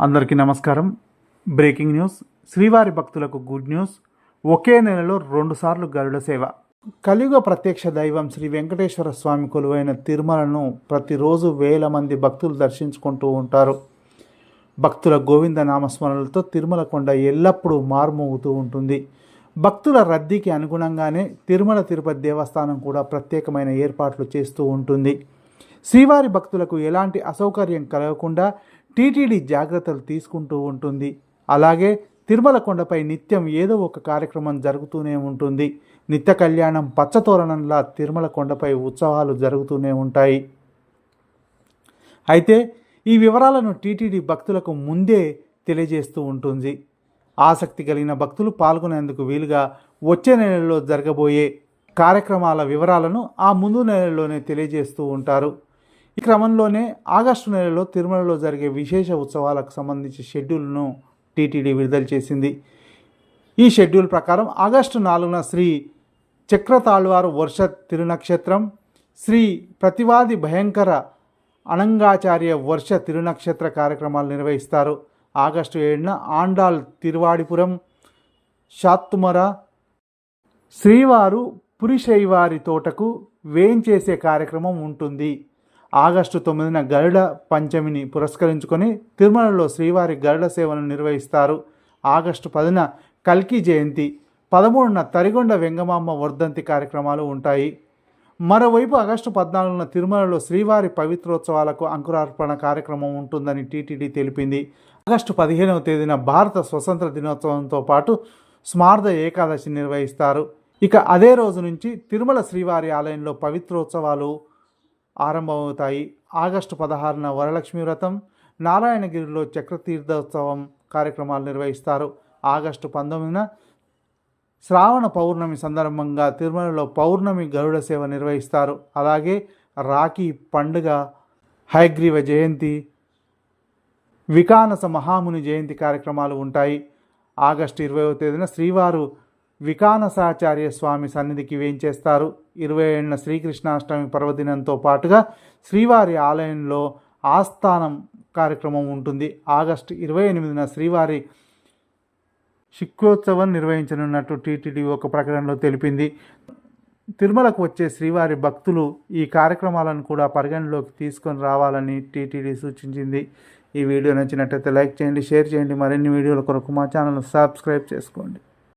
అందరికీ నమస్కారం. Breaking news. శ్రీవారి భక్తులకు గుడ్ న్యూస్. ఒకే నెలలో 2 సార్లు గరుడ సేవ. కలియుగ ప్రత్యక్ష దైవం శ్రీ వెంకటేశ్వర స్వామి కొలువైన తిరుమలను ప్రతిరోజు వేల మంది భక్తులు దర్శించుకుంటూ ఉంటారు. భక్తుల గోవింద నామస్మరణలతో తిరుమల కొండ ఎల్లప్పుడూ మారుమోగుతూ ఉంటుంది. భక్తుల రద్దీకి అనుగుణంగానే తిరుమల తిరుపతి దేవస్థానం కూడా ప్రత్యేకమైన ఏర్పాట్లు చేస్తూ ఉంటుంది. శ్రీవారి భక్తులకు ఎలాంటి అసౌకర్యం కలగకుండా టీటీడీ జాగ్రత్తలు తీసుకుంటూ ఉంటుంది. అలాగే తిరుమల కొండపై నిత్యం ఏదో ఒక కార్యక్రమం జరుగుతూనే ఉంటుంది. నిత్య కళ్యాణం పచ్చతోరణంలా తిరుమల కొండపై ఉత్సవాలు జరుగుతూనే ఉంటాయి. అయితే ఈ వివరాలను టీటీడీ భక్తులకు ముందే తెలియజేస్తూ ఉంటుంది. ఆసక్తి కలిగిన భక్తులు పాల్గొనేందుకు వీలుగా వచ్చే నెలలో జరగబోయే కార్యక్రమాల వివరాలను ఆ ముందు నెలలోనే తెలియజేస్తూ ఉంటారు. ఈ క్రమంలోనే ఆగస్టు నెలలో తిరుమలలో జరిగే విశేష ఉత్సవాలకు సంబంధించి షెడ్యూల్ను టీటీడీ విడుదల చేసింది. ఈ షెడ్యూల్ ప్రకారం ఆగస్టు 4న శ్రీ చక్రతాళ్వారు వర్ష తిరునక్షత్రం, శ్రీ ప్రతివాది భయంకర అనంగాచార్య వర్ష తిరునక్షత్ర కార్యక్రమాలు నిర్వహిస్తారు. ఆగస్టు 7న ఆండాల్ తిరువాడిపురం షాత్తుమర శ్రీవారు పురిశైవారి తోటకు వేంచేసే కార్యక్రమం ఉంటుంది. ఆగస్టు 9న గరుడ పంచమిని పురస్కరించుకొని తిరుమలలో శ్రీవారి గరుడ సేవను నిర్వహిస్తారు. ఆగస్టు 10న కల్కి జయంతి, 13న తరిగొండ వెంగమాంబ వర్ధంతి కార్యక్రమాలు ఉంటాయి. మరోవైపు ఆగస్టు 14న తిరుమలలో శ్రీవారి పవిత్రోత్సవాలకు అంకురార్పణ కార్యక్రమం ఉంటుందని టీటీడీ తెలిపింది. ఆగస్టు 15వ తేదీన భారత స్వతంత్ర దినోత్సవంతో పాటు స్మార్త ఏకాదశి నిర్వహిస్తారు. ఇక అదే రోజు నుంచి తిరుమల శ్రీవారి ఆలయంలో పవిత్రోత్సవాలు ఆరంభమవుతాయి. ఆగస్టు 16న వరలక్ష్మి వ్రతం, నారాయణగిరిలో చక్రతీర్థోత్సవం కార్యక్రమాలు నిర్వహిస్తారు. ఆగస్టు 19న శ్రావణ పౌర్ణమి సందర్భంగా తిరుమలలో పౌర్ణమి గరుడ సేవ నిర్వహిస్తారు. అలాగే రాఖీ పండుగ, హయగ్రీవ జయంతి, వికానస మహాముని జయంతి కార్యక్రమాలు ఉంటాయి. ఆగస్టు 20వ తేదీన శ్రీవారు వికానసాచార్య స్వామి సన్నిధికి వేంచేస్తారు. 27న శ్రీకృష్ణాష్టమి పర్వదినంతో పాటుగా శ్రీవారి ఆలయంలో ఆస్థానం కార్యక్రమం ఉంటుంది. ఆగస్టు 28న శ్రీవారి శిఖోత్సవం నిర్వహించనున్నట్టు టీటీడీ ఒక ప్రకటనలో తెలిపింది. తిరుమలకు వచ్చే శ్రీవారి భక్తులు ఈ కార్యక్రమాలను కూడా పరిగణలోకి తీసుకొని రావాలని టీటీడీ సూచించింది. ఈ వీడియో నచ్చినట్లయితే లైక్ చేయండి, షేర్ చేయండి. మరిన్ని వీడియోల కొరకు మా ఛానల్ను సబ్స్క్రైబ్ చేసుకోండి.